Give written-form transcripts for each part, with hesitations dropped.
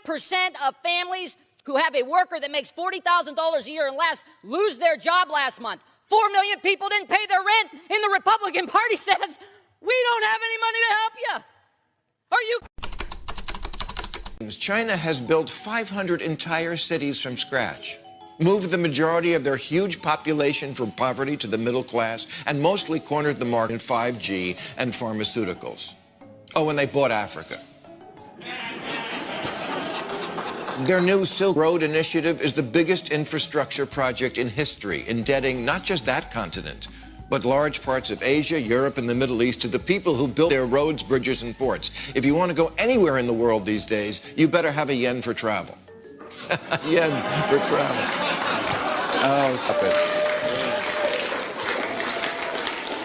of families who have a worker that makes $40,000 a year and less lose their job last month. 4 million people didn't pay their rent, and the Republican Party says, we don't have any money to help you. Are you? China has built 500 entire cities from scratch, moved the majority of their huge population from poverty to the middle class, and mostly cornered the market in 5G and pharmaceuticals. Oh, and they bought Africa. Their new Silk Road initiative is the biggest infrastructure project in history, indebting not just that continent, but large parts of Asia, Europe, and the Middle East to the people who built their roads, bridges, and ports. If you want to go anywhere in the world these days, you better have a yen for travel. Yen for travel. Oh, stop it.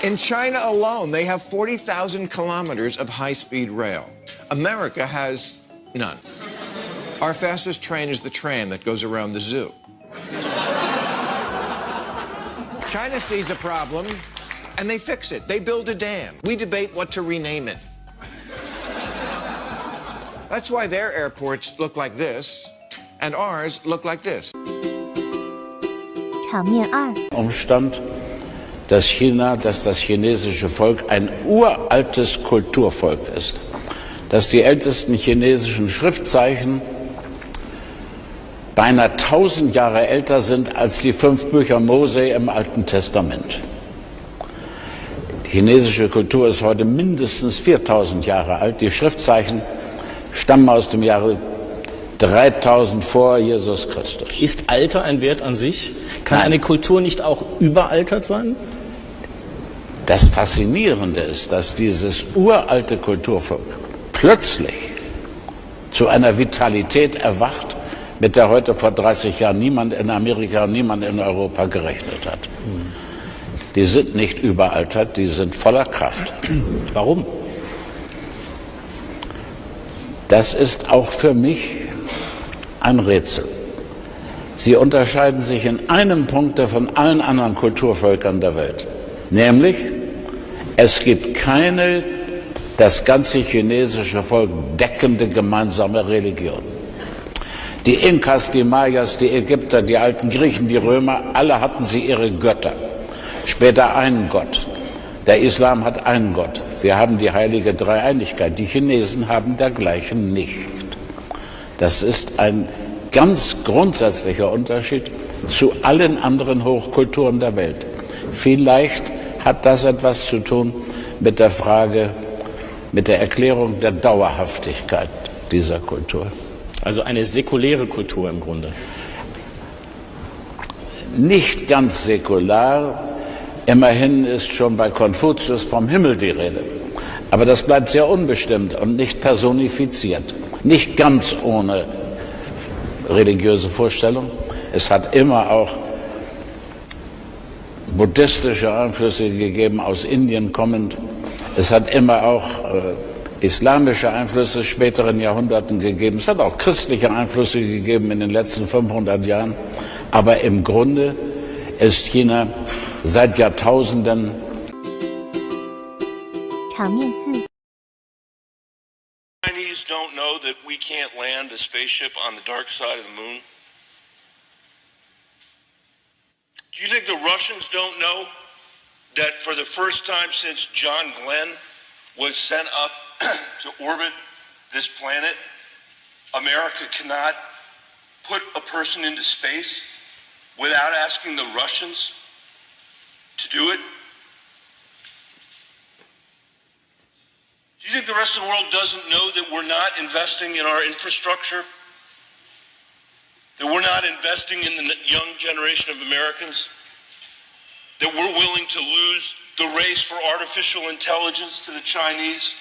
In China alone, they have 40,000 kilometers of high-speed rail. America has none. Our fastest train is the train that goes around the zoo. China sees a problem, and they fix it. They build a dam. We debate what to rename it. That's why their airports look like this, and ours look like this. 场面二 Umstand, dass das chinesische Volk ein uraltes Kulturvolk ist, dass die ältesten chinesischen Schriftzeichen beinahe 1000 Jahre älter sind als die 5 Bücher Mose im Alten Testament. Die chinesische Kultur ist heute mindestens 4000 Jahre alt. Die Schriftzeichen stammen aus dem Jahre 3000 vor Jesus Christus. Ist Alter ein Wert an sich? Kann eine Kultur nicht auch überaltert sein? Das Faszinierende ist, dass dieses uralte Kulturvolk plötzlich zu einer Vitalität erwacht, mit der heute vor 30 Jahren niemand in Amerika und niemand in Europa gerechnet hat. Die sind nicht überaltert, die sind voller Kraft. Warum? Das ist auch für mich ein Rätsel. Sie unterscheiden sich in einem Punkt von allen anderen Kulturvölkern der Welt. Nämlich, es gibt keine das ganze chinesische Volk deckende gemeinsame Religion. Die Inkas, die Mayas, die Ägypter, die alten Griechen, die Römer, alle hatten sie ihre Götter. Später einen Gott. Der Islam hat einen Gott. Wir haben die heilige Dreieinigkeit. Die Chinesen haben dergleichen nicht. Das ist ein ganz grundsätzlicher Unterschied zu allen anderen Hochkulturen der Welt. Vielleicht hat das etwas zu tun mit der Frage, mit der Erklärung der Dauerhaftigkeit dieser Kultur. Also eine säkuläre Kultur im Grunde. Nicht ganz säkular. Immerhin ist schon bei Konfuzius vom Himmel die Rede. Aber das bleibt sehr unbestimmt und nicht personifiziert. Nicht ganz ohne religiöse Vorstellung. Es hat immer auch buddhistische Einflüsse gegeben, aus Indien kommend. Es hat immer auch islamische Einflüsse späteren Jahrhunderten gegeben. Es hat auch christliche Einflüsse gegeben in den letzten 500 Jahren. Aber im Grunde ist China seit Jahrtausenden. 场面四 Chinese don't know that we can't land a spaceship on the dark side of the moon? Do you think the Russians don't know that for the first time since John Glenn was sent up to orbit this planet, America cannot put a person into space without asking the Russians to do it? Do you think the rest of the world doesn't know that we're not investing in our infrastructure? That we're not investing in the young generation of Americans? That we're willing to lose the race for artificial intelligence to the Chinese?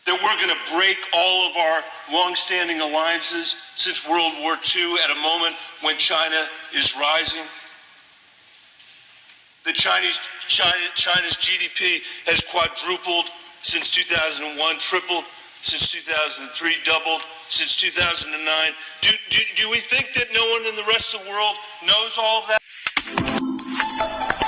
That we're going to break all of our long-standing alliances since World War II at a moment when China is rising? The China's GDP has quadrupled since 2001, tripled since 2003, doubled since 2009. Do we think that no one in the rest of the world knows all of that?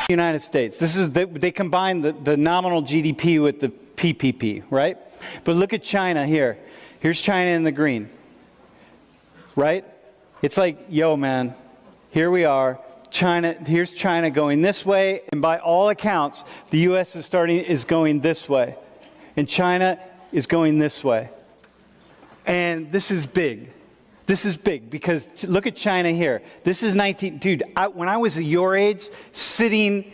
United States. This is they combine the nominal GDP with the PPP, right? But look at China here. Here's China in the green, right? It's like, yo, man, here we are. Here's China going this way, and by all accounts, the U.S. is going this way, and China is going this way. And this is big. This is big because look at China here. This is when I was your age, sitting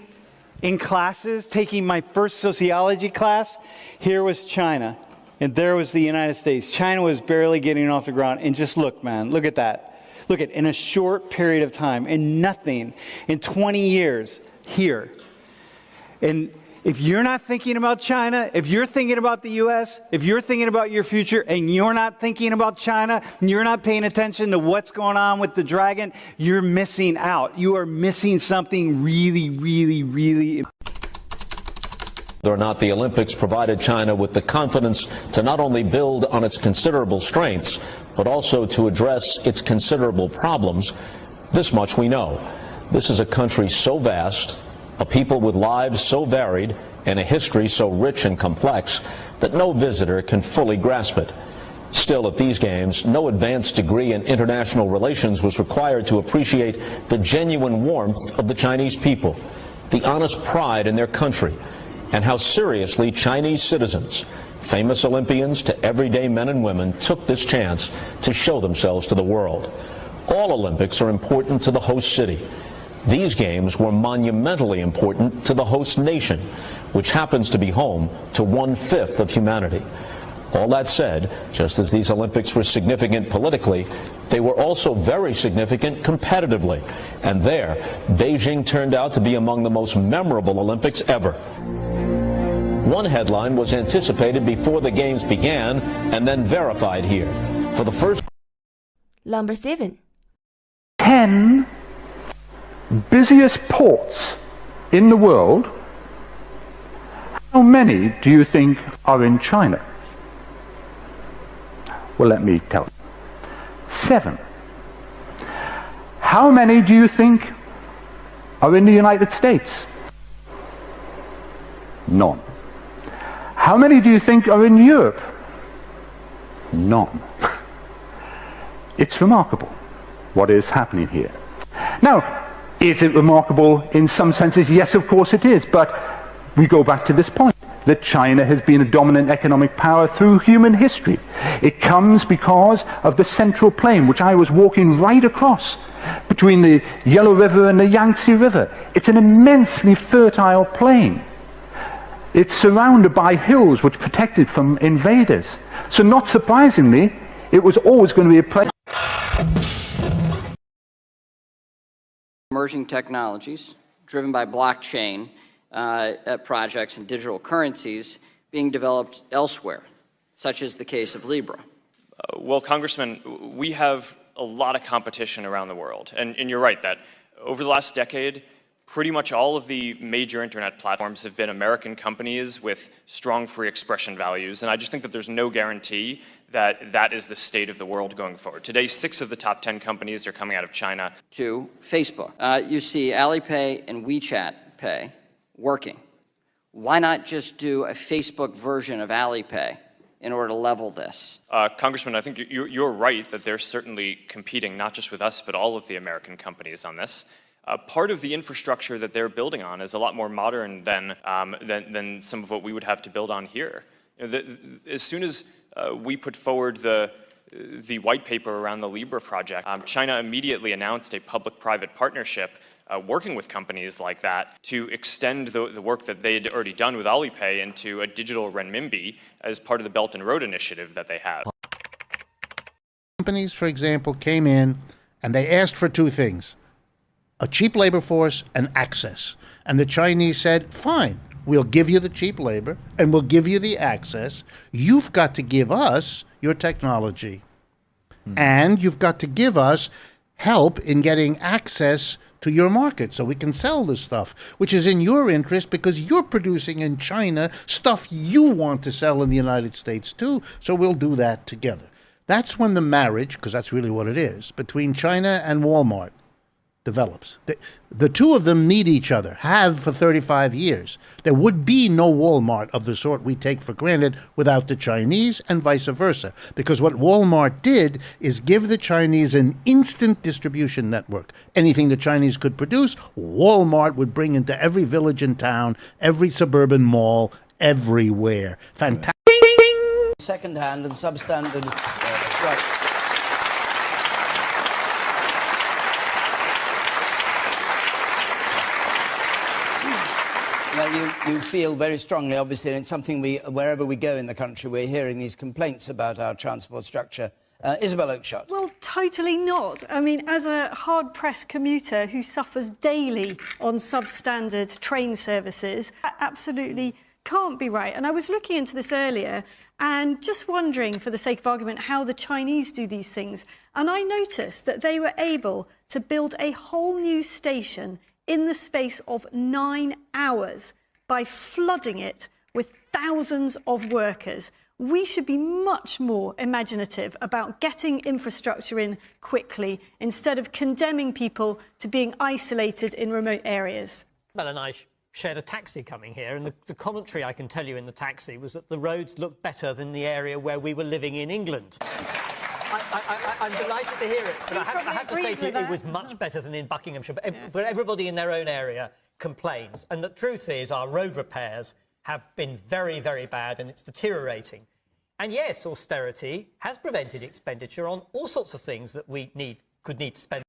in classes, taking my first sociology class, here was China, and there was the United States. China was barely getting off the ground, and just look, man, look at that. Look at, in a short period of time, in nothing, in 20 years, here. And if you're not thinking about China, if you're thinking about the U.S., if you're thinking about your future, and you're not thinking about China, and you're not paying attention to what's going on with the dragon, you're missing out. You are missing something really, really, really important. Whether or not the Olympics provided China with the confidence to not only build on its considerable strengths, but also to address its considerable problems, this much we know. This is a country so vast, a people with lives so varied, and a history so rich and complex that no visitor can fully grasp it. Still, at these games, no advanced degree in international relations was required to appreciate the genuine warmth of the Chinese people, the honest pride in their country, and how seriously Chinese citizens, famous Olympians to everyday men and women, took this chance to show themselves to the world. All Olympics are important to the host city. These games were monumentally important to the host nation, which happens to be home to 1/5 of humanity. All that said, just as these Olympics were significant politically, they were also very significant competitively. And there, Beijing turned out to be among the most memorable Olympics ever. One headline was anticipated before the games began and then verified here. For the first... Number 7. 10 busiest ports in the world, how many do you think are in China? Well, let me tell you. 7. How many do you think are in the United States? None. How many do you think are in Europe? None. It's remarkable what is happening here. Now, is it remarkable in some senses? Yes, of course it is, but we go back to this point, that China has been a dominant economic power through human history. It comes because of the Central Plain, which I was walking right across, between the Yellow River and the Yangtze River. It's an immensely fertile plain. It's surrounded by hills which protect it from invaders. So not surprisingly, it was always going to be a place. Emerging technologies driven by blockchain projects and digital currencies being developed elsewhere, such as the case of Libra. Well, Congressman, we have a lot of competition around the world. And you're right that over the last decade, pretty much all of the major internet platforms have been American companies with strong free expression values. And I just think that there's no guarantee that that is the state of the world going forward. Today, 6 of the top 10 companies are coming out of China. To Facebook. You see Alipay and WeChat Pay working. Why not just do a Facebook version of Alipay in order to level this? Congressman, I think you're right that they're certainly competing, not just with us, but all of the American companies on this. Part of the infrastructure that they're building on is a lot more modern than some of what we would have to build on here. You know, as soon as we put forward the white paper around the Libra project, China immediately announced a public-private partnership working with companies like that to extend the work that they had already done with Alipay into a digital renminbi as part of the Belt and Road Initiative that they have. Companies, for example, came in and they asked for 2 things. A cheap labor force and access. And the Chinese said, fine, we'll give you the cheap labor and we'll give you the access. You've got to give us your technology. And you've got to give us help in getting access to your market so we can sell this stuff, which is in your interest because you're producing in China stuff you want to sell in the United States too, so we'll do that together. That's when the marriage, because that's really what it is, between China and Walmart develops. The two of them need each other, have for 35 years. There would be no Walmart of the sort we take for granted without the Chinese, and vice versa. Because what Walmart did is give the Chinese an instant distribution network. Anything the Chinese could produce, Walmart would bring into every village and town, every suburban mall, everywhere. Fantastic. Second-hand and substandard. Right. Well, you feel very strongly, obviously, and it's something wherever we go in the country, we're hearing these complaints about our transport structure. Isabel Oakeshott. Well, totally not. I mean, as a hard-pressed commuter who suffers daily on substandard train services, that absolutely can't be right. And I was looking into this earlier and just wondering, for the sake of argument, how the Chinese do these things. And I noticed that they were able to build a whole new station in the space of 9 hours by flooding it with thousands of workers. We should be much more imaginative about getting infrastructure in quickly instead of condemning people to being isolated in remote areas. Well, and I shared a taxi coming here, and the commentary I can tell you in the taxi was that the roads looked better than the area where we were living in England. I'm delighted to hear it, but I have to say to you, it was much better than in Buckinghamshire. But everybody in their own area complains. And the truth is, our road repairs have been very, very bad, and it's deteriorating. And yes, austerity has prevented expenditure on all sorts of things that we could need to spend.